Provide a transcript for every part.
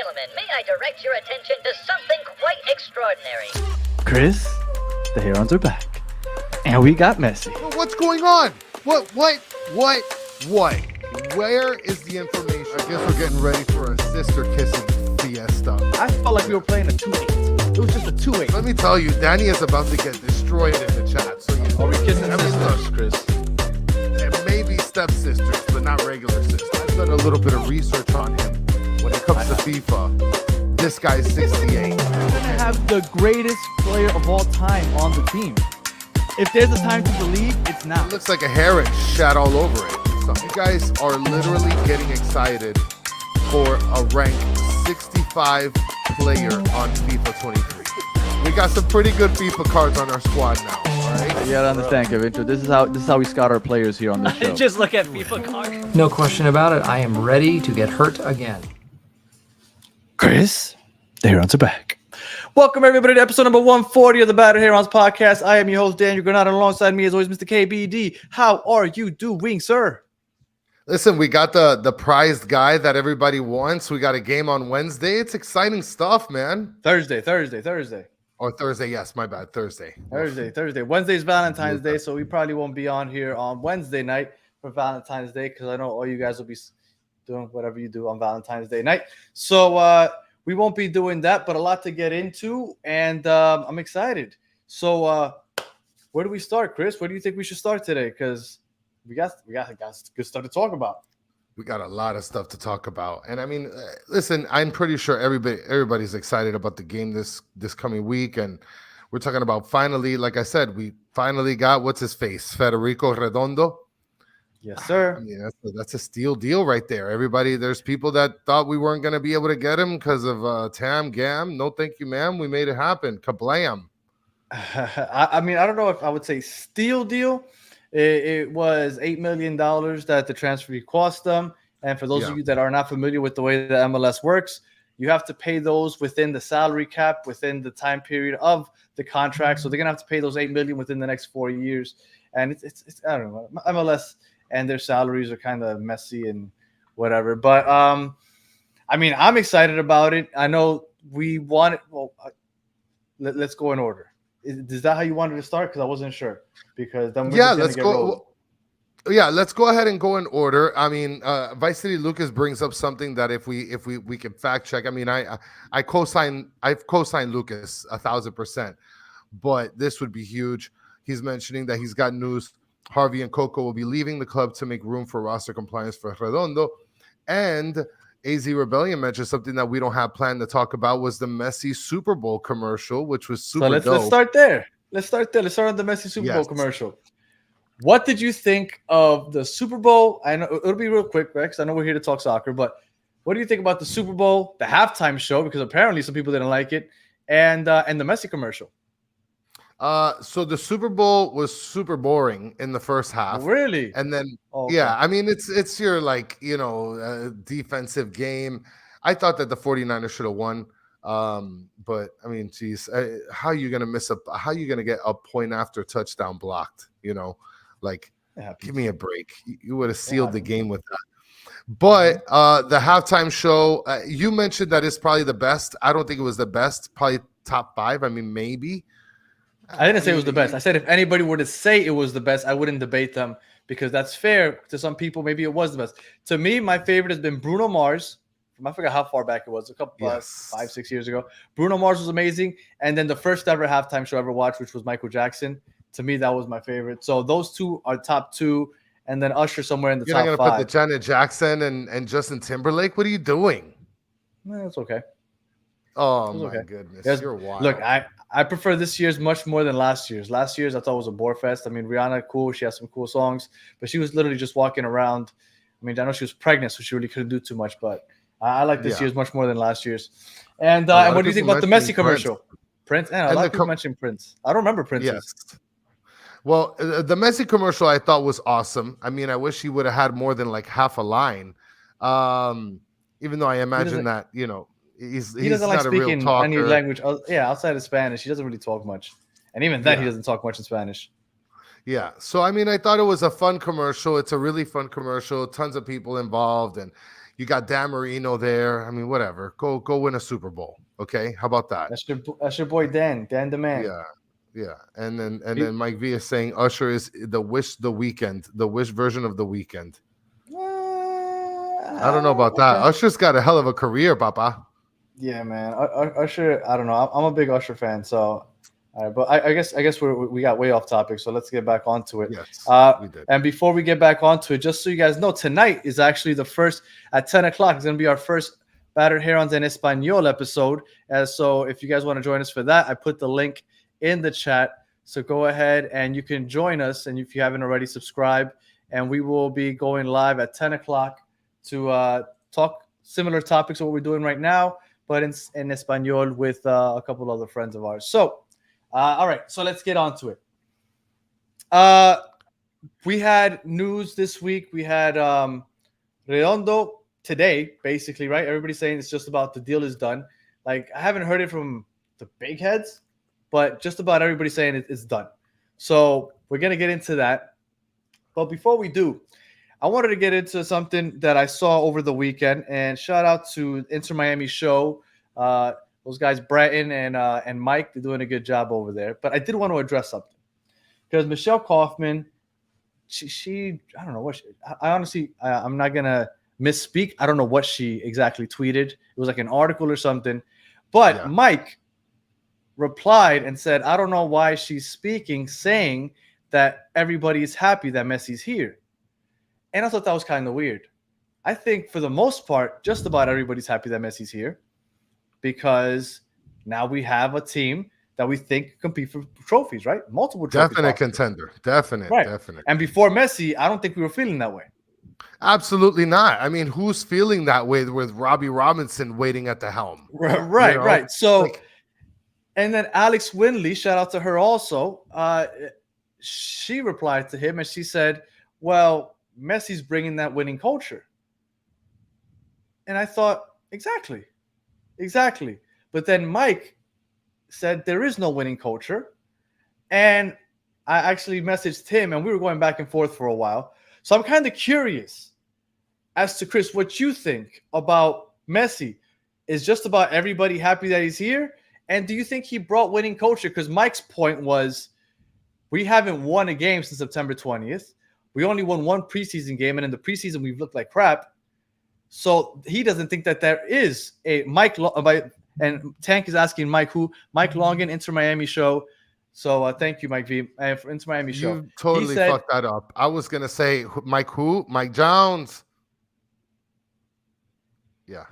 gentlemen, may I direct your attention to something quite extraordinary? Chris, the Herons are back. And we got Messi. What's going on? What? Where is the information? I guess we're getting ready for a sister kissing fiesta. I felt like we were playing a 2-8. It was just a 2-8. Let me tell you, Danny is about to get destroyed in the chat. So Are we kissing sisters, Chris? Maybe stepsisters, but not regular sisters. I've done a little bit of research on him. When it comes to FIFA, this guy's 68. We're going to have the greatest player of all time on the team. If there's a time to believe, it's now. It looks like a heron shat all over it. So you guys are literally getting excited for a ranked 65 player on FIFA 23. We got some pretty good FIFA cards on our squad now. All right. You gotta understand, Kevin. This is how we scout our players here on this show. Just look at FIFA cards. No question about it. I am ready to get hurt again. Chris, the Herons are back. Welcome, everybody, to episode number 140 of the Battered Herons podcast. I am your host, Daniel Granada, and alongside me, as always, Mr. KBD. How are you doing, sir? Listen, we got the prized guy that everybody wants. We got a game on Wednesday. It's exciting stuff, man. Thursday. Or Thursday, yes, my bad. Thursday. Wednesday's Valentine's Day, so we probably won't be on here on Wednesday night for Valentine's Day because I know all you guys will be doing whatever you do on Valentine's Day night. So we won't be doing that, but a lot to get into, and I'm excited. So where do we start, Chris? Where do you think we should start today? Because we got good stuff to talk about. We got a lot of stuff to talk about. And I mean, listen, I'm pretty sure everybody's excited about the game this coming week. And we're talking about finally, like I said, we finally got what's his face, Federico Redondo. Yes, sir. I mean, that's a steal deal right there. Everybody, there's people that thought we weren't going to be able to get him because of Tam Gam. No, thank you, ma'am. We made it happen. Kablam. I mean, I don't know if I would say steal deal. It was $8 million that the transfer fee cost them. And for those of you that are not familiar with the way the MLS works, you have to pay those within the salary cap, within the time period of the contract. So they're going to have to pay those $8 million within the next 4 years. And it's I don't know, MLS and their salaries are kind of messy and whatever. But, I mean, I'm excited about it. I know we want it. Well, let's go in order. Is that how you wanted to start? Because I wasn't sure. Because then let's go. Let's go ahead and go in order. I mean, Vice City Lucas brings up something that if we can fact check. I mean, I've co-signed Lucas 1,000%, but this would be huge. He's mentioning that he's got news. Harvey and Coco will be leaving the club to make room for roster compliance for Redondo, and AZ Rebellion mentioned something that we don't have planned to talk about was the Messi Super Bowl commercial, which was super dope. Let's start there. Let's start on the Messi Super Bowl commercial. What did you think of the Super Bowl? I know it'll be real quick, Rex. I know we're here to talk soccer, but what do you think about the Super Bowl, the halftime show? Because apparently some people didn't like it, and the Messi commercial. So the Super Bowl was super boring in the first half. Really? And then, okay. I mean, it's your defensive game. I thought that the 49ers should have won. But I mean, geez, how are you going to how are you going to get a point after touchdown blocked? Give me a break. You would have sealed the game with that. But the halftime show, you mentioned that it's probably the best. I don't think it was the best, probably top 5. I mean, maybe. I didn't say it was the best. I said if anybody were to say it was the best, I wouldn't debate them because that's fair to some people. Maybe it was the best. To me, my favorite has been Bruno Mars. I forgot how far back it was. A couple 5-6 years ago. Bruno Mars was amazing. And then the first ever halftime show I ever watched, which was Michael Jackson. To me, that was my favorite. So those two are top 2. And then Usher somewhere in the top 5. You're not going to put the Janet Jackson and Justin Timberlake? What are you doing? That's okay. Oh, my goodness. You're wild. Look, I prefer this year's much more than last year's. Last year's I thought was a bore fest. I mean, Rihanna, cool. She has some cool songs. But she was literally just walking around. I mean, I know she was pregnant, so she really couldn't do too much. But I like this year's much more than last year's. And what do you think about the Messi commercial? Prince? A lot of people mentioned Prince. I don't remember Prince. Yes. Well, the Messi commercial I thought was awesome. I mean, I wish he would have had more than like half a line. Even though I imagine that, he doesn't like not speaking a real any language. Outside of Spanish, he doesn't really talk much. And even then, he doesn't talk much in Spanish. Yeah. So, I mean, I thought it was a fun commercial. It's a really fun commercial. Tons of people involved. And, You got Dan Marino there. I mean, whatever. Go win a Super Bowl. Okay, how about that? That's your boy Dan the man. Yeah. And then Mike V is saying Usher is the wish version of the weekend. I don't know about that. Okay. Usher's got a hell of a career, Papa. Yeah, man. Usher, I don't know. I'm a big Usher fan, so. All right, but I guess we got way off topic, so let's get back onto it. Yes, we did. And before we get back onto it, just so you guys know, tonight is actually the first at 10 o'clock. It's going to be our first Battered Herons en Español episode. So if you guys want to join us for that, I put the link in the chat. So go ahead and you can join us. And if you haven't already, subscribe. And we will be going live at 10 o'clock to talk similar topics to what we're doing right now, but in Español with a couple other friends of ours. So, all right, so let's get on to it. We had news this week. We had Redondo today, basically, right? Everybody's saying it's just about the deal is done. Like, I haven't heard it from the big heads, but just about everybody's saying it's done. So we're going to get into that. But before we do, I wanted to get into something that I saw over the weekend, and shout out to Inter Miami Show. Those guys, Bratton and Mike, they're doing a good job over there. But I did want to address something because Michelle Kaufman, she I don't know what I honestly, I'm not going to misspeak. I don't know what she exactly tweeted. It was like an article or something. But yeah. Mike replied and said, I don't know why she's speaking, saying that everybody's happy that Messi's here. And I thought that was kind of weird. I think for the most part, just about everybody's happy that Messi's here, because now we have a team that we think compete for trophies, right? Multiple trophies. Definite contender. Definite. And before Messi, I don't think we were feeling that way. Absolutely not. I mean, who's feeling that way with Robbie Robinson waiting at the helm? Right, you know? Right. So, and then Alex Winley, shout out to her also. She replied to him and she said, well, Messi's bringing that winning culture. And I thought, exactly. But then Mike said there is no winning culture. And I actually messaged him and we were going back and forth for a while. So I'm kind of curious as to, Chris, what you think about Messi. Is just about everybody happy that he's here? And do you think he brought winning culture? Because Mike's point was, we haven't won a game since September 20th. We only won one preseason game, and in the preseason, we've looked like crap. So he doesn't think that there is a Mike. And Tank is asking Mike who? Mike Longan, Inter Miami Show. So thank you, Mike V, for Inter Miami Show. You totally fucked that up. I was going to say Mike who? Mike Jones. Yeah.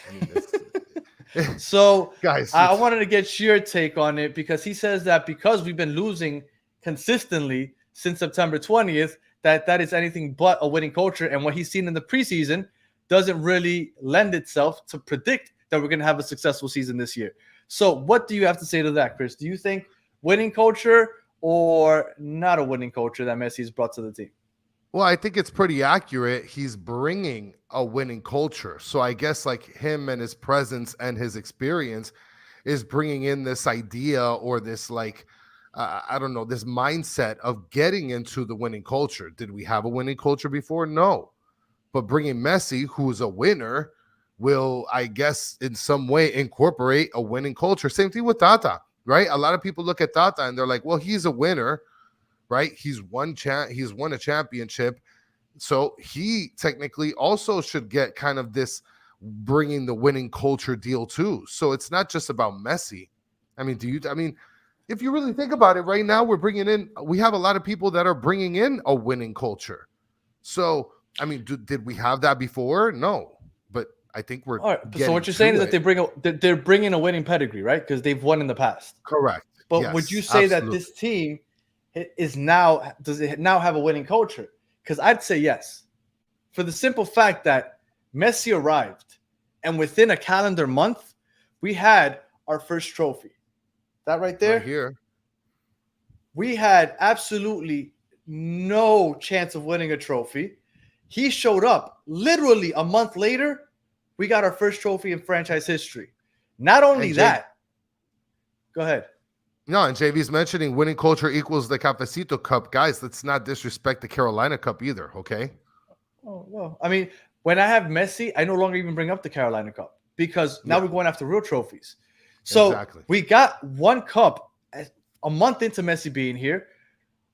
I mean, so guys, I wanted to get your take on it because he says that because we've been losing consistently since September 20th, that is anything but a winning culture. And what he's seen in the preseason doesn't really lend itself to predict that we're going to have a successful season this year. So what do you have to say to that, Chris? Do you think winning culture or not a winning culture that Messi's brought to the team? Well, I think it's pretty accurate. He's bringing a winning culture. So I guess like him and his presence and his experience is bringing in this idea or this like, I don't know, this mindset of getting into the winning culture. Did we have a winning culture before? No. But bringing Messi, who's a winner, will, I guess, in some way incorporate a winning culture. Same thing with Tata, right? A lot of people look at Tata and they're like, well, he's a winner, right? He's won a championship. So he technically also should get kind of this bringing the winning culture deal too. So it's not just about Messi. I mean, if you really think about it right now, we have a lot of people that are bringing in a winning culture. So, I mean, did we have that before? No, but I think we're. All right, so what you're saying is that they're bringing a winning pedigree, right? Because they've won in the past. Correct. But yes, would you say absolutely. that this team does it now have a winning culture? Because I'd say yes, for the simple fact that Messi arrived, and within a calendar month, we had our first trophy. That right there? Right here. We had absolutely no chance of winning a trophy. He showed up literally a month later. We got our first trophy in franchise history. Not only that. Go ahead. No, and JV's mentioning winning culture equals the Cafecito Cup. Guys, let's not disrespect the Carolina Cup either, okay? Oh, well, I mean, When I have Messi, I no longer even bring up the Carolina Cup because now we're going after real trophies. So we got one cup a month into Messi being here.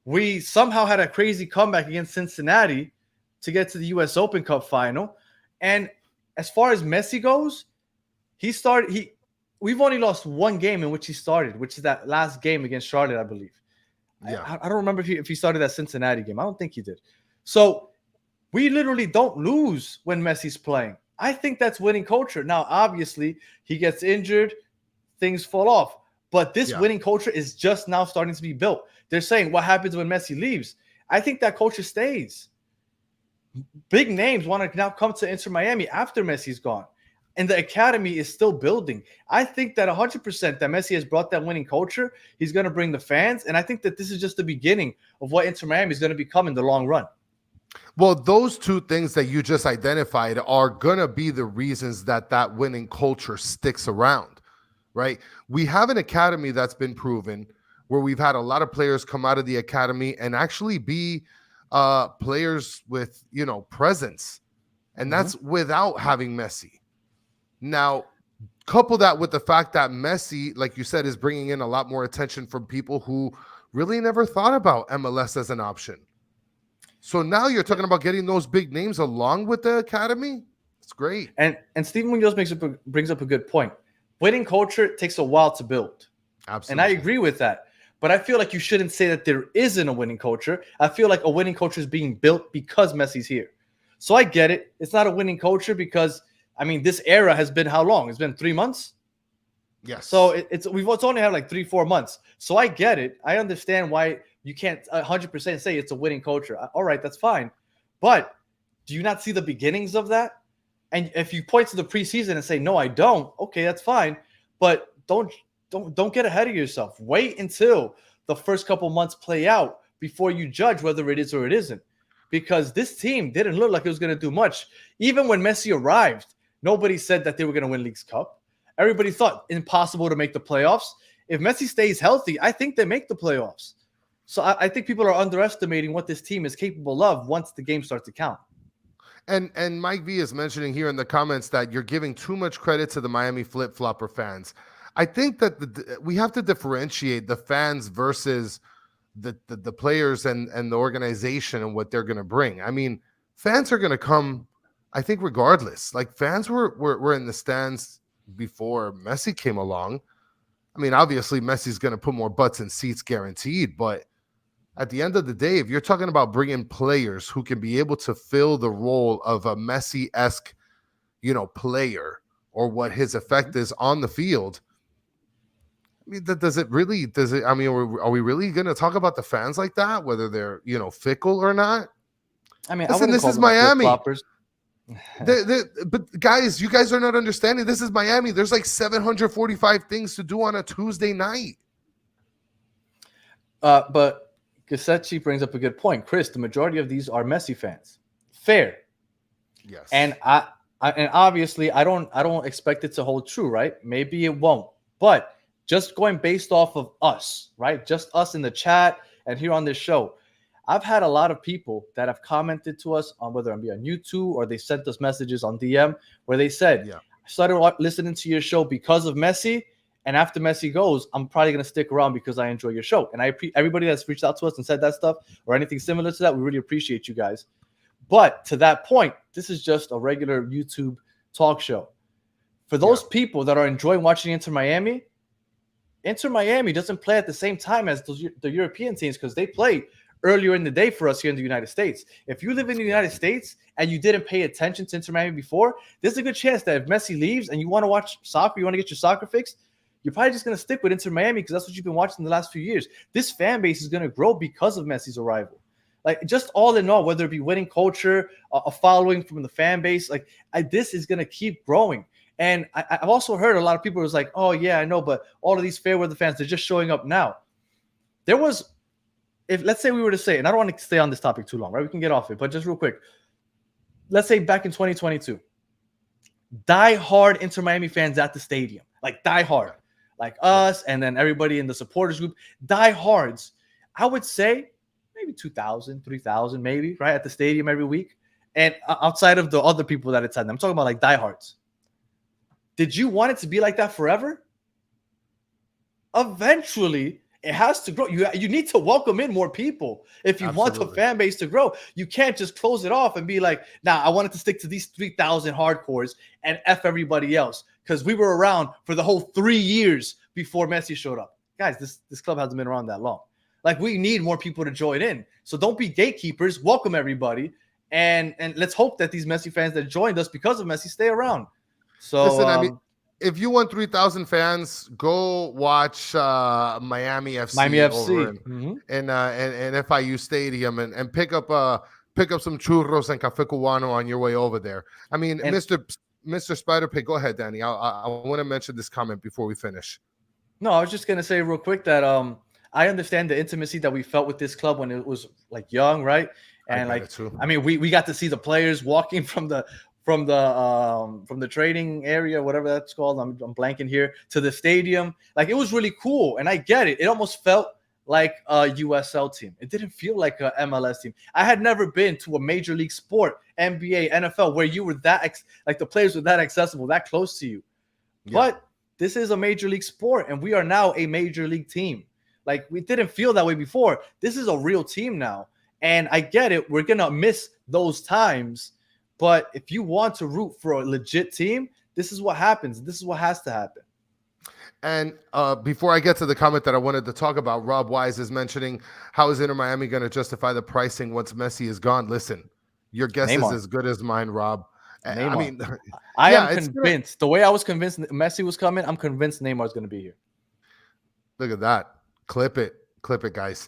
We somehow had a crazy comeback against Cincinnati to get to the U.S. Open Cup final. And as far as Messi goes, we've only lost one game in which he started, which is that last game against Charlotte, I believe. Yeah. I don't remember if he started that Cincinnati game. I don't think he did. So we literally don't lose when Messi's playing. I think that's winning culture. Now, obviously, he gets injured, things fall off. But this winning culture is just now starting to be built. They're saying, what happens when Messi leaves? I think that culture stays. Big names want to now come to Inter Miami after Messi's gone. And the academy is still building. I think that 100% that Messi has brought that winning culture. He's going to bring the fans. And I think that this is just the beginning of what Inter Miami is going to become in the long run. Well, those two things that you just identified are going to be the reasons that winning culture sticks around, right? We have an academy that's been proven where we've had a lot of players come out of the academy and actually be players with, presence. And that's without having Messi. Now, couple that with the fact that Messi, like you said, is bringing in a lot more attention from people who really never thought about MLS as an option. So now you're talking about getting those big names along with the academy. It's great. And Stephen Munoz brings up a good point. Winning culture takes a while to build. Absolutely. And I agree with that. But I feel like you shouldn't say that there isn't a winning culture. I feel like a winning culture is being built because Messi's here. So I get it. It's not a winning culture because, this era has been how long? It's been 3 months? Yes. So it's only had like 3-4 months. So I get it. I understand why you can't 100% say it's a winning culture. All right, that's fine. But do you not see the beginnings of that? And if you point to the preseason and say, no, I don't, okay, that's fine. But don't get ahead of yourself. Wait until the first couple months play out before you judge whether it is or it isn't. Because this team didn't look like it was going to do much. Even when Messi arrived, nobody said that they were going to win Leagues Cup. Everybody thought impossible to make the playoffs. If Messi stays healthy, I think they make the playoffs. So I think people are underestimating what this team is capable of once the game starts to count. And Mike V is mentioning here in the comments that you're giving too much credit to the Miami flip-flopper fans. I think that we have to differentiate the fans versus the players and the organization and what they're going to bring. Fans are going to come, I think, regardless. Like, fans were in the stands before Messi came along. Obviously, Messi's going to put more butts in seats guaranteed, but at the end of the day, if you're talking about bringing players who can be able to fill the role of a Messi-esque, player or what his effect is on the field, are we really going to talk about the fans like that, whether they're, fickle or not? Listen, this is Miami. But guys, you guys are not understanding. This is Miami. There's like 745 things to do on a Tuesday night. But Gassetti brings up a good point. Chris, the majority of these are Messi fans. Fair. Yes. And and obviously I don't expect it to hold true, right? Maybe it won't. But just going based off of us, right? Just us in the chat and here on this show. I've had a lot of people that have commented to us on whether it be on YouTube or they sent us messages on DM where they said, I started listening to your show because of Messi. And after Messi goes, I'm probably going to stick around because I enjoy your show. And everybody that's reached out to us and said that stuff or anything similar to that, we really appreciate you guys. But to that point, this is just a regular YouTube talk show. For those people that are enjoying watching Inter Miami doesn't play at the same time as the European teams because they play earlier in the day for us here in the United States. If you live in the United States and you didn't pay attention to Inter Miami before, there's a good chance that if Messi leaves and you want to watch soccer, you want to get your soccer fixed, you're probably just going to stick with Inter Miami because that's what you've been watching the last few years. This fan base is going to grow because of Messi's arrival. Like, just all in all, whether it be winning culture, a following from the fan base, this is going to keep growing. And I've also heard a lot of people was like, oh, yeah, I know, but all of these fair weather fans, they're just showing up now. Let's say we were to say, and I don't want to stay on this topic too long, right? We can get off it, but just real quick. Let's say back in 2022, die-hard Inter Miami fans at the stadium, like die-hard, like us, and then everybody in the supporters group, die-hards. I would say maybe 2,000, 3,000 maybe, right, at the stadium every week. And outside of the other people that attend, I'm talking about like diehards. Did you want it to be like that forever? Eventually, it has to grow. You need to welcome in more people if you want the fan base to grow. You can't just close it off and be like, nah, I wanted to stick to these 3,000 hardcores and F everybody else because we were around for the whole 3 years before Messi showed up. Guys, this club hasn't been around that long. Like, we need more people to join in. So don't be gatekeepers. Welcome everybody. And let's hope that these Messi fans that joined us because of Messi stay around. So listen, I mean, if you want 3,000 fans, go watch Miami FC in FIU Stadium and pick up some churros and café cubano on your way over there. I mean, Mr. Spider Pig, go ahead, Danny. I want to mention this comment before we finish. No, I was just gonna say real quick that I understand the intimacy that we felt with this club when it was like young, right? And I mean, we got to see the players walking from the trading area, whatever that's called. I'm blanking here, to the stadium. Like, it was really cool, and I get it. It almost felt like a USL team. It didn't feel like a MLS team. I had never been to a major league sport, NBA, NFL, where you were that like the players were that accessible, that close to you. Yeah. But this is a major league sport, and we are now a major league team. Like, we didn't feel that way before. This is a real team now, and I get it. We're gonna miss those times. But if you want to root for a legit team, this is what happens. This is what has to happen. And before I get to the comment that I wanted to talk about, Rob Wise is mentioning, how is Inter Miami going to justify the pricing once Messi is gone? Listen, your guess is as good as mine, Rob. Neymar. I mean, I am convinced. The way I was convinced Messi was coming, I'm convinced Neymar's going to be here. Look at that. Clip it, guys.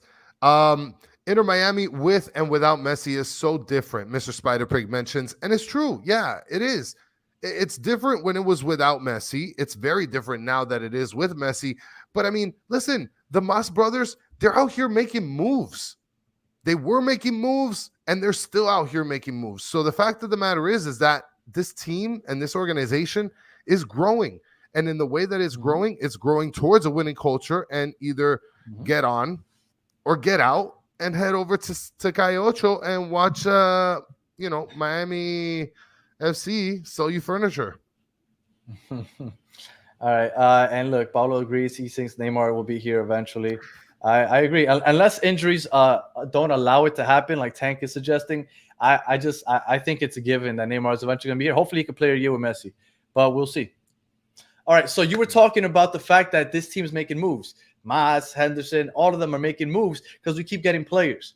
Inter Miami with and without Messi is so different, Mr. Spider Pig mentions, and it's true. Yeah, it is. It's different when it was without Messi. It's very different now that it is with Messi. But I mean, listen, the Mas brothers, they're out here making moves. They were making moves, and they're still out here making moves. So the fact of the matter is that this team and this organization is growing. And in the way that it's growing towards a winning culture, and either get on or get out and head over to Calle Ocho and watch, Miami FC sell you furniture. All right. And look, Paulo agrees. He thinks Neymar will be here eventually. I agree. Unless injuries don't allow it to happen, like Tank is suggesting, I think it's a given that Neymar is eventually going to be here. Hopefully he can play a year with Messi, but we'll see. All right. So you were talking about the fact that this team is making moves. Mas, Henderson, all of them are making moves because we keep getting players.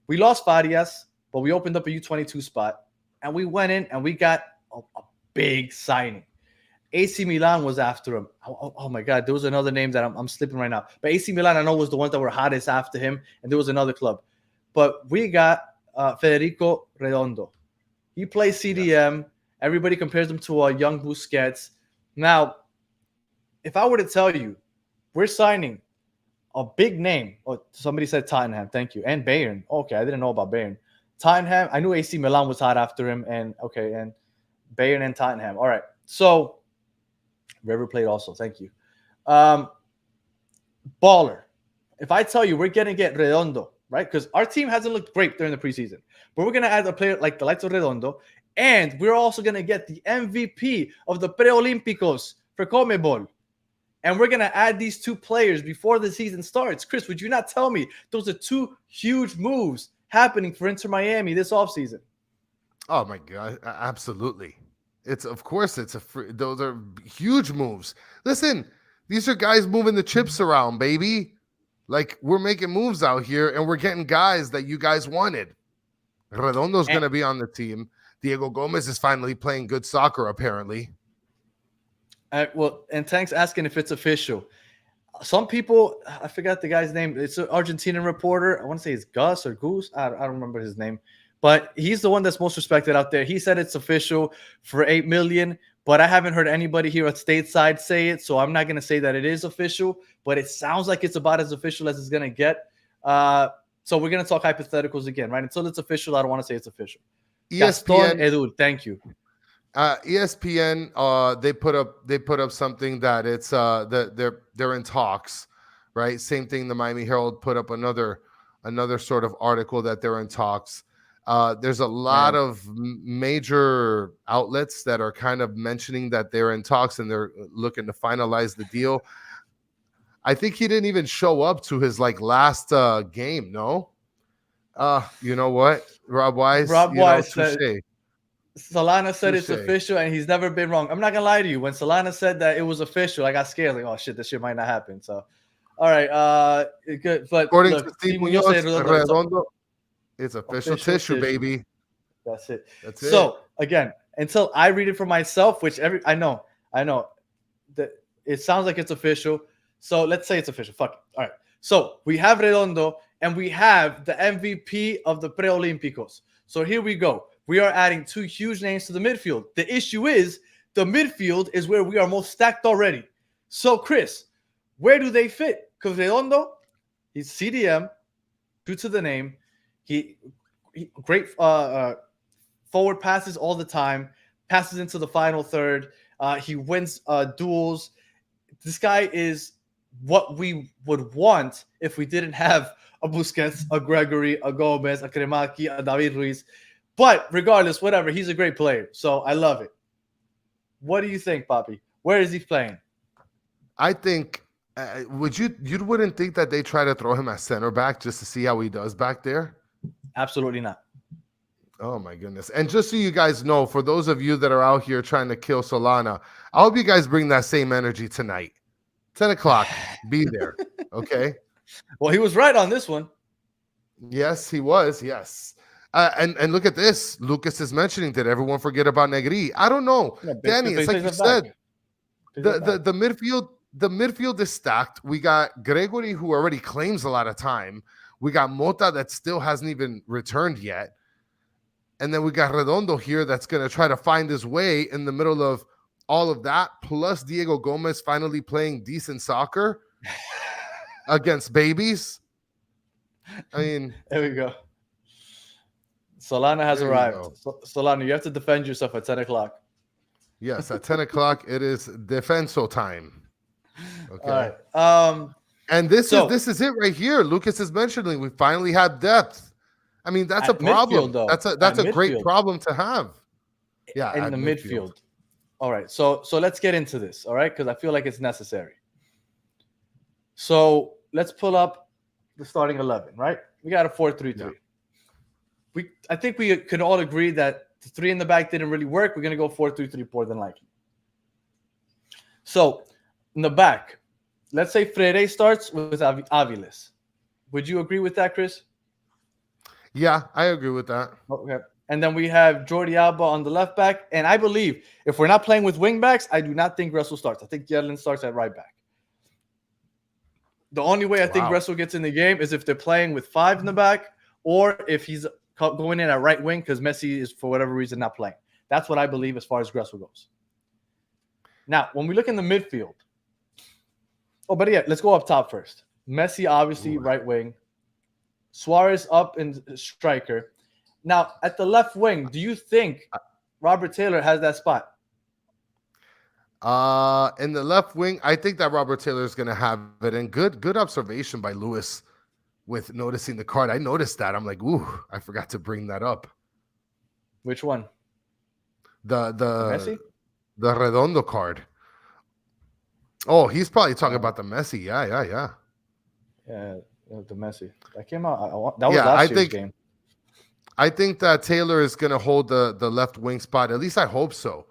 We lost Farias, but we opened up a U22 spot, and we went in and we got a big signing. AC Milan was after him. Oh my God, there was another name that I'm slipping right now. But AC Milan, I know, was the ones that were hottest after him, and there was another club. But we got Federico Redondo. He plays CDM. Yeah. Everybody compares him to a young Busquets. Now, if I were to tell you, we're signing a big name. Oh, somebody said Tottenham. Thank you. And Bayern. Okay, I didn't know about Bayern. Tottenham. I knew AC Milan was hot after him. And Bayern and Tottenham. All right. So, River Plate also. Thank you. Baller. If I tell you we're going to get Redondo, right? Because our team hasn't looked great during the preseason. But we're going to add a player like the likes of Redondo. And we're also going to get the MVP of the Pre-Olímpicos for Comebol. And we're going to add these two players before the season starts. Chris, would you not tell me those are two huge moves happening for Inter Miami this offseason? Oh, my God. Absolutely. Those are huge moves. Listen, these are guys moving the chips around, baby. Like, we're making moves out here, and we're getting guys that you guys wanted. Redondo's going to be on the team. Diego Gomez is finally playing good soccer, apparently. And Tank's asking if it's official. Some people, I forgot the guy's name. It's an Argentinian reporter. I want to say it's Gus or Goose. I don't remember his name. But he's the one that's most respected out there. He said it's official for $8 million. But I haven't heard anybody here at stateside say it. So I'm not going to say that it is official. But it sounds like it's about as official as it's going to get. So we're going to talk hypotheticals again, right? Until it's official, I don't want to say it's official. ESPN, Gaston Edu, thank you. ESPN, they put up something that it's they're in talks, right? Same thing. The Miami Herald put up another sort of article that they're in talks. There's a lot of major outlets that are kind of mentioning that they're in talks and they're looking to finalize the deal. I think he didn't even show up to his last game. No, you know what, Rob Wise? Touche. Solana said it's official, and he's never been wrong. I'm not gonna lie to you. When Solana said that it was official, I got scared. Like, oh shit, this shit might not happen. So, all right, good. But according look, to Steve Munoz, Redondo, it's official tissue, baby. That's it. That's it. So again, until I read it for myself, which I know that it sounds like it's official. So let's say it's official. Fuck it. All right. So we have Redondo, and we have the MVP of the Preolímpicos. So here we go. We are adding 2 huge names to the midfield. The issue is the midfield is where we are most stacked already. So, Chris, where do they fit? Because Redondo, he's CDM, due to the name. He great forward passes all the time, passes into the final third. He wins duels. This guy is what we would want if we didn't have a Busquets, a Gregory, a Gomez, a Kremaki, a David Ruiz. But regardless, whatever, he's a great player. So I love it. What do you think, Papi? Where is he playing? I think you wouldn't think that they try to throw him at center back just to see how he does back there? Absolutely not. Oh my goodness. And just so you guys know, for those of you that are out here trying to kill Solana, I hope you guys bring that same energy tonight. 10 o'clock, be there. Okay. Well, he was right on this one. Yes, he was. Yes. And look at this. Lucas is mentioning, did everyone forget about Negri? I don't know. Yeah, Danny, it's like you said. The midfield is stacked. We got Gregory, who already claims a lot of time. We got Mota that still hasn't even returned yet. And then we got Redondo here that's going to try to find his way in the middle of all of that, plus Diego Gomez finally playing decent soccer against babies. I mean, there we go. Solana has arrived. Solana, you have to defend yourself at 10 o'clock. Yes, at 10 o'clock, it is defenso time. Okay. All right. And this is it right here. Lucas is mentioning we finally have depth. I mean, that's a problem. That's a great problem to have. Yeah, in the midfield. All right. So let's get into this. All right, because I feel like it's necessary. So let's pull up the starting 11. Right, we got a 4-3-3. Yeah. I think we could all agree that the 3 in the back didn't really work. We're gonna go 4-3-3 more than likely. So in the back, let's say Freire starts with Aviles. Would you agree with that, Chris? Yeah, I agree with that. Okay. And then we have Jordi Alba on the left back. And I believe if we're not playing with wing backs, I do not think Gressel starts. I think Yedlin starts at right back. The only way I think Gressel gets in the game is if they're playing with 5 in the back or if he's going in at right wing because Messi is, for whatever reason, not playing. That's what I believe as far as Gressel goes. Now, when we look in the midfield, but yeah, let's go up top first. Messi, obviously, right wing. Suarez up in striker. Now, at the left wing, do you think Robert Taylor has that spot? In the left wing, I think that Robert Taylor is going to have it. And good observation by Lewis with noticing the card. I noticed that. I'm like, ooh, I forgot to bring that up. Which one? The Messi? The Redondo card. Oh, he's probably talking about the Messi. Yeah. Yeah, the Messi. That came out. That was last year's game. I think that Taylor is going to hold the left wing spot. At least I hope so.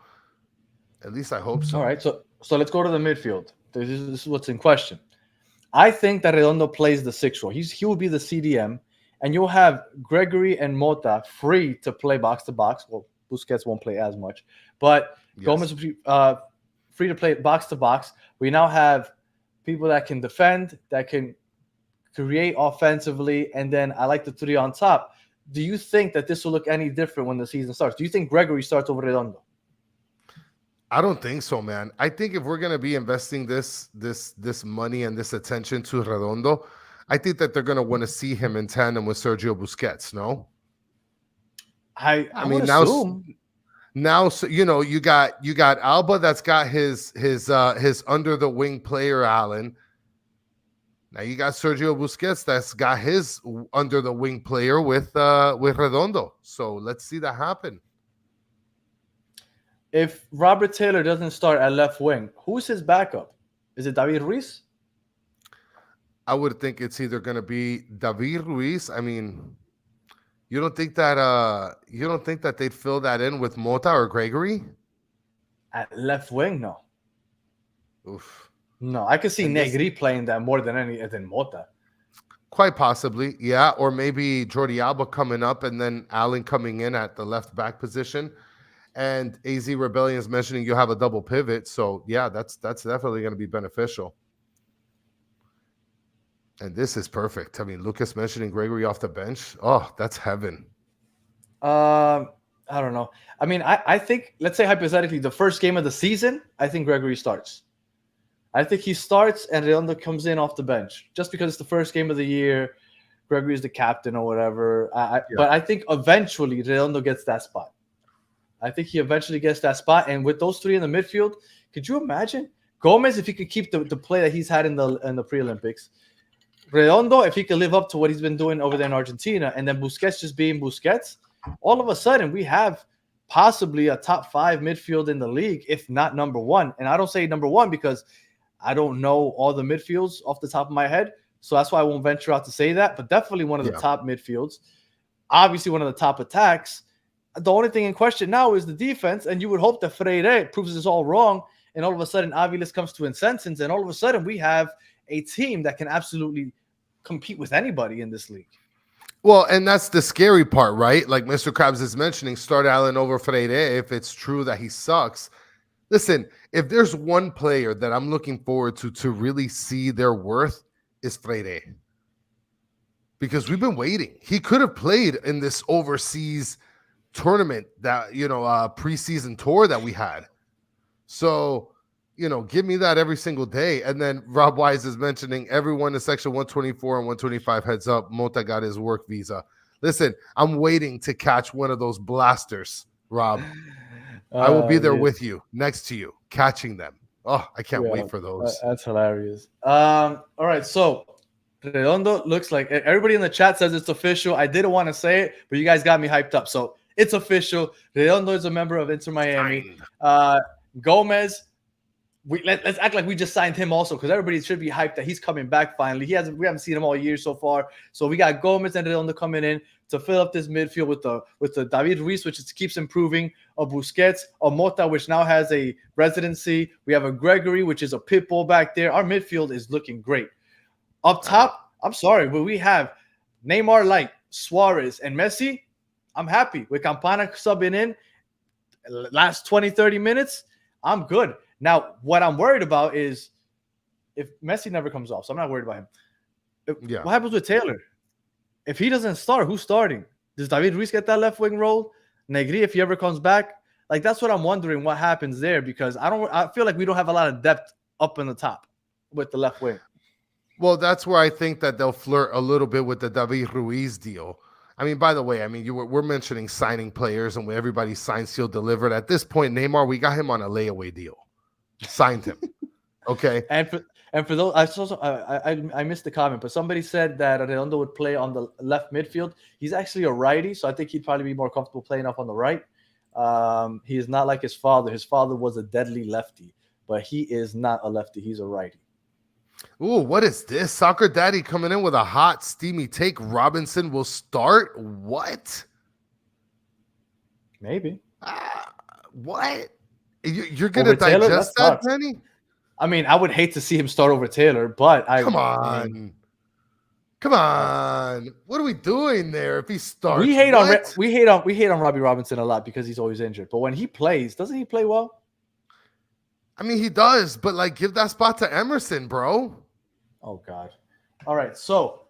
All right, so let's go to the midfield. This is what's in question. I think that Redondo plays the 6 role. He will be the CDM, and you'll have Gregory and Mota free to play box to box. Well, Busquets won't play as much, but Gomez will be free to play box to box. We now have people that can defend, that can create offensively, and then I like the 3 on top. Do you think that this will look any different when the season starts? Do you think Gregory starts over Redondo? I don't think so, man. I think if we're going to be investing this money and this attention to Redondo, I think that they're going to want to see him in tandem with Sergio Busquets, no? I mean, now, so, you got Alba that's got his under the wing player, Allen. Now you got Sergio Busquets that's got his under the wing player with Redondo. So let's see that happen. If Robert Taylor doesn't start at left wing, who's his backup? Is it David Ruiz? I would think it's either going to be David Ruiz. I mean, you don't think that they'd fill that in with Mota or Gregory? At left wing, no. Oof. No, I could see Negri playing that more than Mota. Quite possibly, yeah. Or maybe Jordi Alba coming up and then Allen coming in at the left back position. And AZ Rebellion is mentioning you have a double pivot. So, yeah, that's definitely going to be beneficial. And this is perfect. I mean, Lucas mentioning Gregory off the bench. Oh, that's heaven. I don't know. I mean, I think, let's say hypothetically, the first game of the season, I think Gregory starts. I think he starts and Redondo comes in off the bench. Just because it's the first game of the year, Gregory is the captain or whatever. But I think eventually Redondo gets that spot. I think he eventually gets that spot. And with those three in the midfield, could you imagine? Gomez, if he could keep the play that he's had in the pre-Olympics. Redondo, if he could live up to what he's been doing over there in Argentina. And then Busquets just being Busquets. All of a sudden, we have possibly a top 5 midfield in the league, if not number 1. And I don't say number 1 because I don't know all the midfields off the top of my head. So that's why I won't venture out to say that. But definitely one of the top midfields. Obviously, one of the top attacks. The only thing in question now is the defense, and you would hope that Freire proves this all wrong, and all of a sudden Aviles comes to insensence, and all of a sudden we have a team that can absolutely compete with anybody in this league. Well, and that's the scary part, right? Like Mr. Krabs is mentioning, start Allen over Freire if it's true that he sucks. Listen, if there's one player that I'm looking forward to really see their worth is Freire. Because we've been waiting. He could have played in this overseas tournament that, preseason tour that we had. So, give me that every single day. And then Rob Wise is mentioning everyone in section 124 and 125 heads up. Mota got his work visa. Listen, I'm waiting to catch one of those blasters, Rob. I will be there with you, next to you, catching them. Oh, I can't wait for those. That's hilarious. All right, so Redondo looks like everybody in the chat says it's official. I didn't want to say it, but you guys got me hyped up. So it's official. Redondo is a member of Inter Miami. Gomez, let's act like we just signed him also, because everybody should be hyped that he's coming back finally. We haven't seen him all year so far. So we got Gomez and Redondo coming in to fill up this midfield with the David Ruiz, which keeps improving, a Busquets, a Mota, which now has a residency. We have a Gregory, which is a pit bull back there. Our midfield is looking great. Up top, I'm sorry, but we have Neymar Light, Suarez, and Messi. I'm happy with Campana subbing in last 20, 30 minutes. I'm good. Now, what I'm worried about is if Messi never comes off, so I'm not worried about him. What happens with Taylor? If he doesn't start, who's starting? Does David Ruiz get that left wing role? Negri, if he ever comes back? Like, that's what I'm wondering what happens there, because I feel like we don't have a lot of depth up in the top with the left wing. Well, that's where I think that they'll flirt a little bit with the David Ruiz deal. I mean, by the way, we're mentioning signing players, and when everybody signed, sealed, delivered. At this point, Neymar, we got him on a layaway deal. Signed him. Okay. And for those, I missed the comment, but somebody said that Redondo would play on the left midfield. He's actually a righty, so I think he'd probably be more comfortable playing up on the right. He is not like his father. His father was a deadly lefty, but he is not a lefty. He's a righty. Ooh, what is this? Soccer Daddy coming in with a hot, steamy take. Robinson will start? What? Maybe. What? You're going to digest that, Penny? I mean, I would hate to see him start over Taylor, but Come on. What are we doing there if he starts? We hate on Robbie Robinson a lot because he's always injured. But when he plays, doesn't he play well? I mean, he does, but give that spot to Emerson, bro. Oh, God. All right, so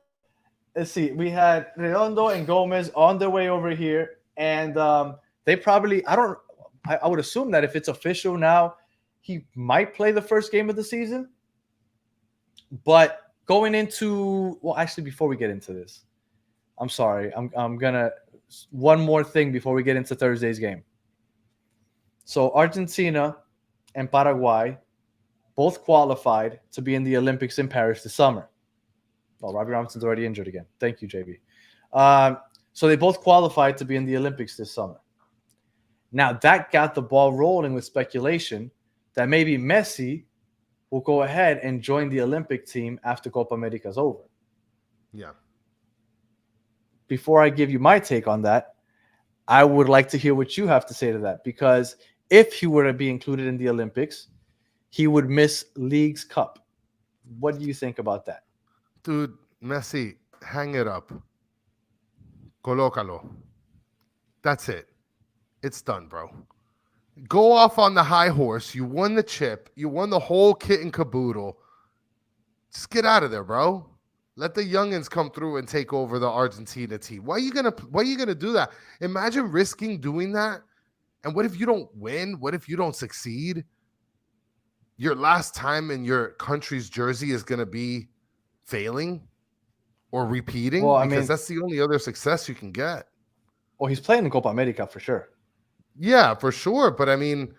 let's see. We had Redondo and Gomez on their way over here, and they probably, I would assume that if it's official now, he might play the first game of the season. But going into, well, actually, before we get into this, I'm sorry. I'm going to, one more thing before we get into Thursday's game. So Argentina and Paraguay both qualified to be in the Olympics in Paris this summer. Oh, Robbie Robinson's already injured again. Thank you, JB. So they both qualified to be in the Olympics this summer. Now, that got the ball rolling with speculation that maybe Messi will go ahead and join the Olympic team after Copa America is over. Yeah. Before I give you my take on that, I would like to hear what you have to say to that, because if he were to be included in the Olympics, he would miss League's Cup. What do you think about that? Dude, Messi, hang it up. Colócalo. That's it. It's done, bro. Go off on the high horse. You won the chip. You won the whole kit and caboodle. Just get out of there, bro. Let the youngins come through and take over the Argentina team. Why are you gonna do that? Imagine risking doing that. And what if you don't win? What if you don't succeed? Your last time in your country's jersey is gonna be failing or repeating, because that's the only other success you can get. Well, he's playing in Copa America for sure. Yeah, for sure. But I mean,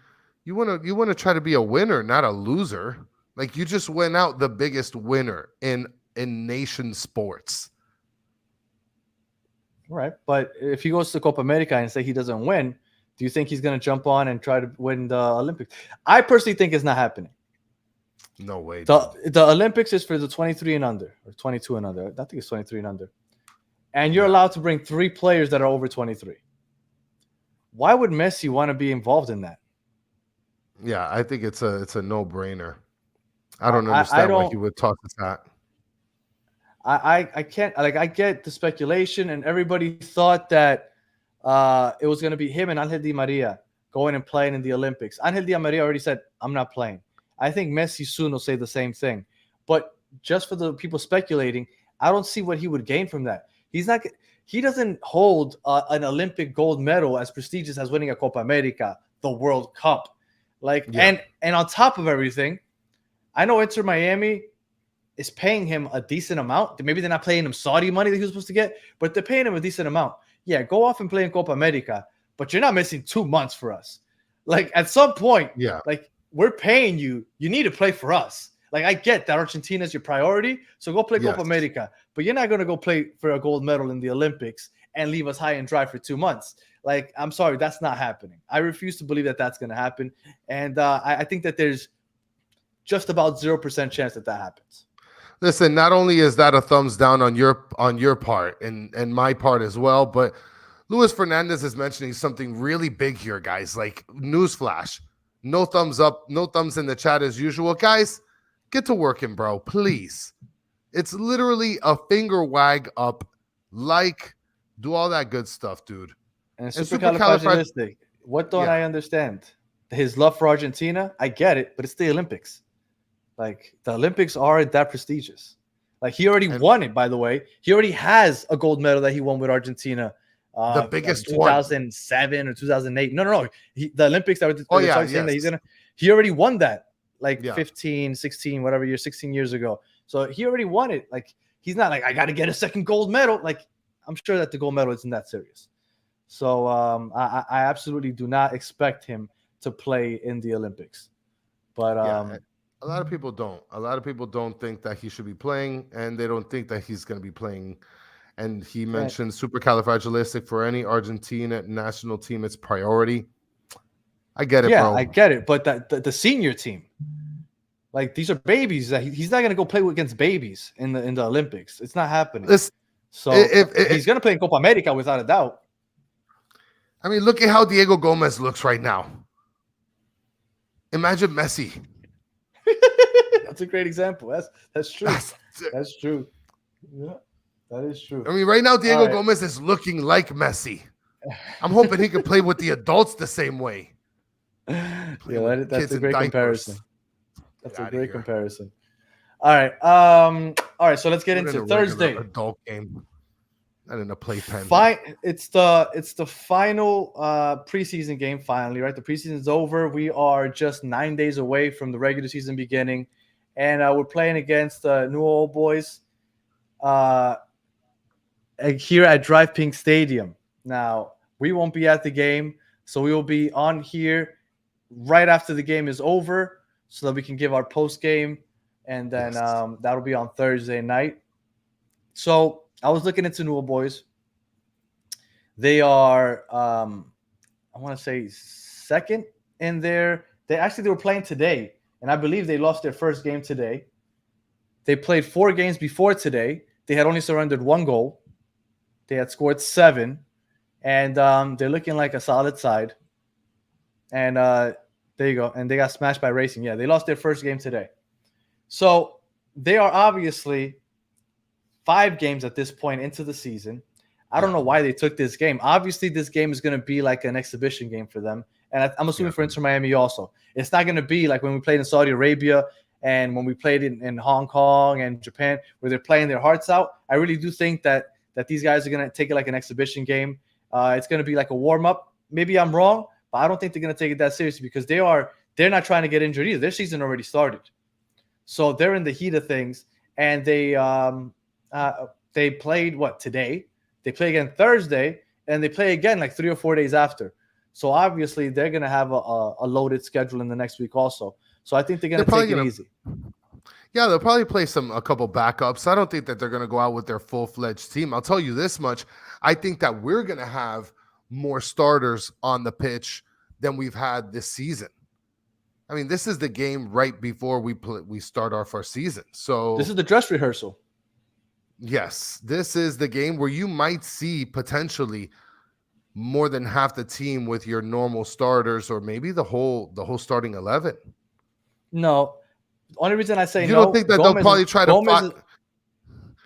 you wanna try to be a winner, not a loser. Like, you just went out the biggest winner in nation sports. Right. But if he goes to Copa America and say he doesn't win, do you think he's going to jump on and try to win the Olympics? I personally think it's not happening. No way. The Olympics is for the 23 and under, or 22 and under. I think it's 23 and under. And you're allowed to bring 3 players that are over 23. Why would Messi want to be involved in that? Yeah, I think it's a no-brainer. I don't understand why he would talk to that. I can't, like, I get the speculation, and everybody thought that it was going to be him and Angel Di Maria going and playing in the Olympics. Angel Di Maria already said, I'm not playing. I think Messi soon will say the same thing. But just for the people speculating, I don't see what he would gain from that. He doesn't hold an Olympic gold medal as prestigious as winning a Copa America, the World Cup. And on top of everything, I know Inter Miami is paying him a decent amount. Maybe they're not paying him Saudi money that he was supposed to get, but they're paying him a decent amount. Yeah, go off and play in Copa America, but you're not missing 2 months for us. Like, at some point, like, we're paying you. You need to play for us. Like, I get that Argentina is your priority, so go play Copa America, but you're not going to go play for a gold medal in the Olympics and leave us high and dry for 2 months. Like, I'm sorry, that's not happening. I refuse to believe that that's going to happen, and I think that there's just about 0% chance that happens. Listen, not only is that a thumbs down on your part and my part as well, but Luis Fernandez is mentioning something really big here, guys. Like, newsflash, no thumbs up, no thumbs in the chat as usual. Guys, get to working, bro, please. It's literally a finger wag up, like, do all that good stuff, dude. And supercalifragilistic. What don't I understand? His love for Argentina, I get it, but it's the Olympics. Like, the Olympics aren't that prestigious. Like, he already won it, by the way. He already has a gold medal that he won with Argentina. The biggest 2007 or 2008. No. The Olympics that he already won that, like, 15, 16, whatever year, 16 years ago. So he already won it. Like, he's not like, I got to get a second gold medal. Like, I'm sure that the gold medal isn't that serious. So I absolutely do not expect him to play in the Olympics. But a lot of people don't. A lot of people don't think that he should be playing, and they don't think that he's going to be playing. And he mentioned supercalifragilistic for any Argentina national team, it's priority. I get it, bro. Yeah, I get it. But the senior team, like, these are babies. He's not going to go play against babies in the Olympics. It's not happening. He's going to play in Copa America without a doubt. I mean, look at how Diego Gomez looks right now. Imagine Messi. That's a great example. That's true. That's true. Yeah, that is true. I mean, right now, Diego Gomez is looking like Messi. I'm hoping he can play with the adults the same way. That's a great comparison. That's a great comparison. All right. So let's get into Thursday. Adult game. Not in a playpen. It's the final preseason game. Finally, right? The preseason's over. We are just 9 days away from the regular season beginning, and we're playing against Newell boys here at Drive Pink Stadium. Now, we won't be at the game, so we will be on here right after the game is over, so that we can give our post game, and then that'll be on Thursday night. So I was looking into Newell boys. They are, I want to say, second in there. They were playing today, and I believe they lost their first game today. They played 4 games before today. They had only surrendered 1 goal. They had scored 7, and they're looking like a solid side. And there you go. And they got smashed by Racing. Yeah, they lost their first game today. So they are obviously 5 games at this point into the season. I don't know why they took this game. Obviously, this game is going to be like an exhibition game for them. And I'm assuming for Inter Miami also. It's not going to be like when we played in Saudi Arabia and when we played in Hong Kong and Japan where they're playing their hearts out. I really do think that these guys are going to take it like an exhibition game. It's going to be like a warm-up. Maybe I'm wrong, but I don't think they're going to take it that seriously because they're not trying to get injured either. Their season already started. So they're in the heat of things. And they played, today? They play again Thursday, and they play again like 3 or 4 days after. So obviously they're going to have a loaded schedule in the next week also. So I think they're going to take it easy. Yeah, they'll probably play a couple backups. I don't think that they're going to go out with their full-fledged team. I'll tell you this much. I think that we're going to have more starters on the pitch than we've had this season. I mean, this is the game right before we start our first season. So this is the dress rehearsal. Yes, this is the game where you might see potentially more than half the team with your normal starters, or maybe the whole starting 11. No, the only reason I say you don't think that they'll probably try to.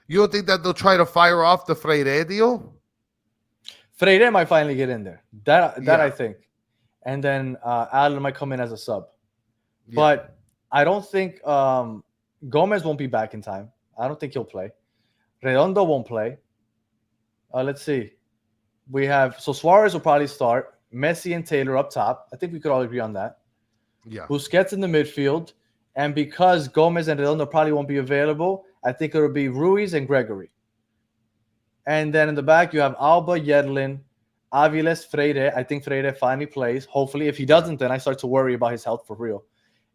You don't think that they'll try to fire off the Freire deal? Freire might finally get in there. That I think, and then Allen might come in as a sub. Yeah. But I don't think Gomez won't be back in time. I don't think he'll play. Redondo won't play. Let's see. We have Suarez will probably start. Messi and Taylor up top. I think we could all agree on that. Yeah. Busquets in the midfield. And because Gomez and Redondo probably won't be available, I think it'll be Ruiz and Gregory. And then in the back, you have Alba, Yedlin, Aviles, Freire. I think Freire finally plays. Hopefully, if he doesn't, then I start to worry about his health for real.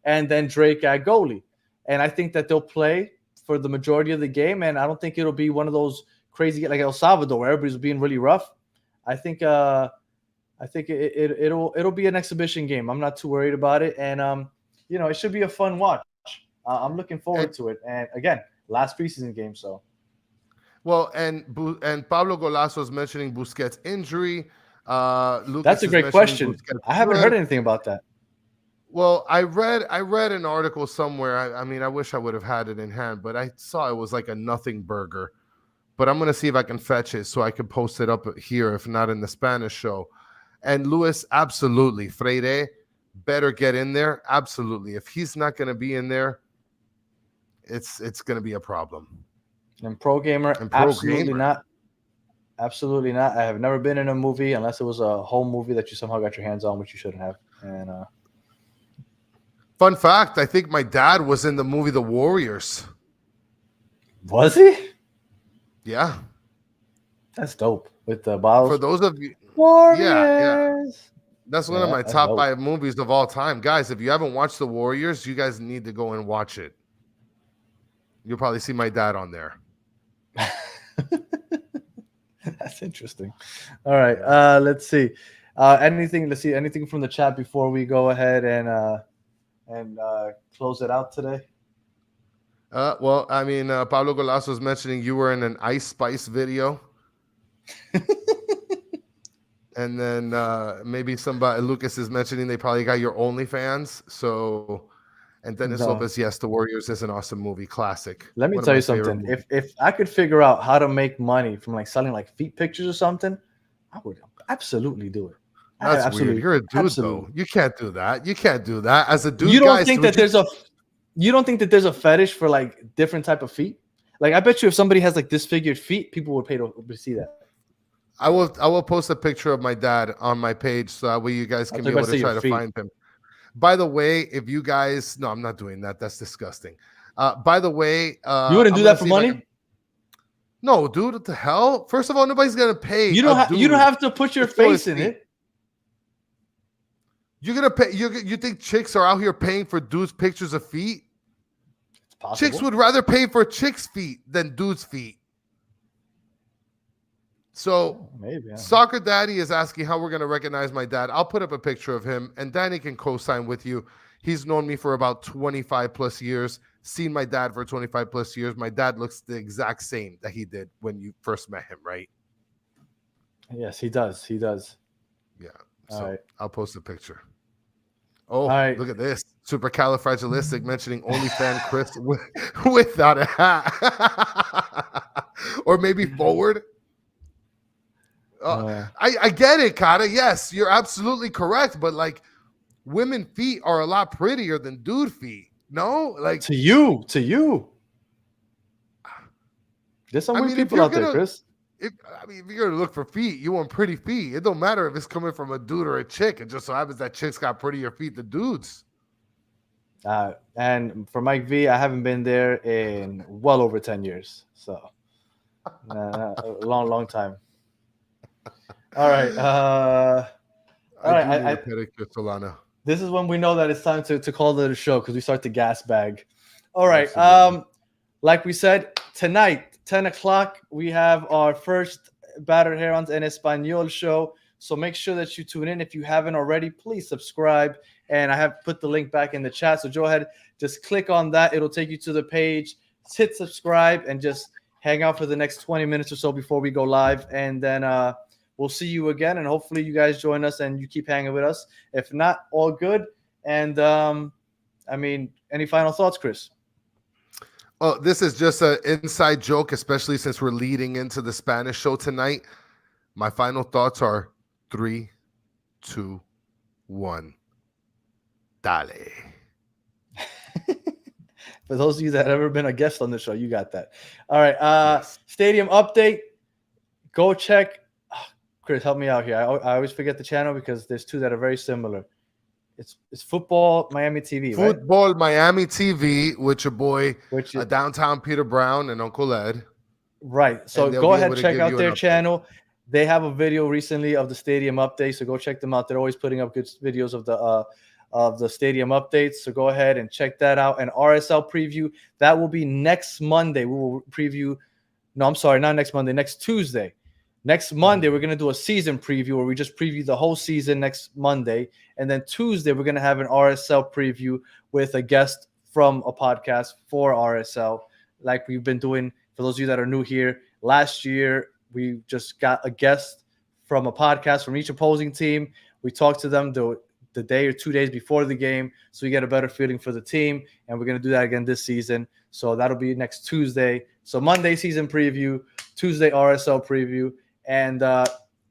And then Drake at goalie. And I think that they'll play for the majority of the game, and I don't think it'll be one of those crazy like El Salvador where everybody's being really rough. I think it'll be an exhibition game. I'm not too worried about it, and it should be a fun watch. I'm looking forward to it. And again, last preseason game, so. Well, and Pablo Golazo is mentioning Busquets' injury. Lucas That's a great question. I haven't heard anything about that. Well, I read an article somewhere. I mean, I wish I would have had it in hand, but I saw it was like a nothing burger. But I'm going to see if I can fetch it so I can post it up here, if not in the Spanish show. And Luis, absolutely. Freire better get in there. Absolutely. If he's not going to be in there, it's going to be a problem. And Pro Gamer, absolutely not. Absolutely not. I have never been in a movie unless it was a home movie that you somehow got your hands on, which you shouldn't have. And fun fact, I think my dad was in the movie The Warriors. Was he? Yeah. That's dope. With the bottles. For those of you. Warriors. Yeah. That's one of my top 5 movies of all time. Guys, if you haven't watched The Warriors, you guys need to go and watch it. You'll probably see my dad on there. That's interesting. All right. Let's see. Anything from the chat before we go ahead and close it out today? Well, I mean, Pablo Golazo was mentioning you were in an Ice Spice video. And then maybe Lucas is mentioning they probably got your OnlyFans. So, and Dennis Lopez, yes, The Warriors is an awesome movie, classic. Let me tell you something. If I could figure out how to make money from like selling like feet pictures or something, I would absolutely do it. That's weird. You're a dude, though. You can't do that. You can't do that as a dude. You don't think that there's a fetish for like different type of feet? Like I bet you if somebody has like disfigured feet, people would pay to see that. I will post a picture of my dad on my page so that way you guys can be able to try to find him. By the way, if you guys, no, I'm not doing that. That's disgusting. By the way, you wouldn't do that for money? No, dude. What the hell? First of all, nobody's gonna pay. You don't have to put your face in it. You're gonna pay. You think chicks are out here paying for dudes' pictures of feet? It's possible. Chicks would rather pay for chicks' feet than dudes' feet. So Maybe. Yeah. Soccer Daddy is asking how we're going to recognize my dad. I'll put up a picture of him, and Danny can co-sign with you. He's known me for about 25 plus years, seen my dad for 25 plus years. My dad looks the exact same that he did when you first met him, right? Yes, he does. He does. Yeah. All So right. I'll post a picture. Oh, All right. look at this. Supercalifragilistic mentioning OnlyFan Chris without a hat. Or maybe forward. I get it, Kata. Yes, you're absolutely correct. But like, women feet are a lot prettier than dude feet. No, like to you. There's some weird people out there, Chris. If you're gonna look for feet, you want pretty feet. It don't matter if it's coming from a dude or a chick. It just so happens that chicks got prettier feet than dudes. And for Mike V, I haven't been there in well over 10 years. So a long time. All right. All right. Solana. This is when we know that it's time to call it a show because we start the gas bag. All right. Like we said, tonight, 10 o'clock, we have our first Battered Herons en Español show. So make sure that you tune in. If you haven't already, please subscribe. And I have put the link back in the chat. So go ahead, just click on that. It'll take you to the page. Hit subscribe and just hang out for the next 20 minutes or so before we go live. And then we'll see you again. And hopefully you guys join us and you keep hanging with us. If not, all good. And any final thoughts, Chris? Oh, this is just an inside joke, especially since we're leading into the Spanish show tonight. My final thoughts are 3, 2, 1. Dale. For those of you that have ever been a guest on the show, you got that. All right. Yes. Stadium update. Go check. Chris, help me out here. I always forget the channel because there's two that are very similar. It's Football Miami TV, right? Football Miami TV with your boy, Downtown Peter Brown and Uncle Ed. Right. So go ahead, check out their channel. They have a video recently of the stadium update, so go check them out. They're always putting up good videos of the stadium updates. So go ahead and check that out. And RSL preview, that will be next Monday. We will preview. No, I'm sorry, not next Monday. Next Tuesday. Next Monday, we're going to do a season preview where we just preview the whole season next Monday. And then Tuesday, we're going to have an RSL preview with a guest from a podcast for RSL, like we've been doing. For those of you that are new here, last year, we just got a guest from a podcast from each opposing team. We talked to them the day or 2 days before the game, so we get a better feeling for the team. And we're going to do that again this season. So that'll be next Tuesday. So Monday, season preview. Tuesday, RSL preview. And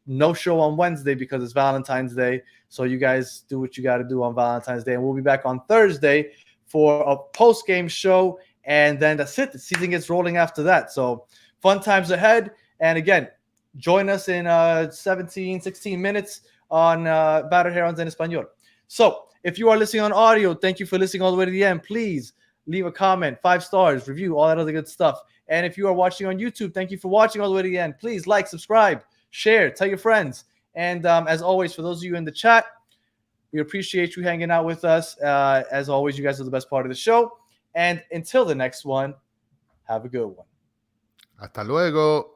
no show on Wednesday because it's Valentine's Day. So you guys do what you got to do on Valentine's Day. And we'll be back on Thursday for a post-game show. And then that's it. The season gets rolling after that. So fun times ahead. And again, join us in 16 minutes on Battered Herons en Español. So if you are listening on audio, thank you for listening all the way to the end. Please leave a comment, 5 stars, review, all that other good stuff. And if you are watching on YouTube, thank you for watching all the way to the end. Please like, subscribe, share, tell your friends. And as always, for those of you in the chat, we appreciate you hanging out with us. As always, you guys are the best part of the show. And until the next one, have a good one. Hasta luego.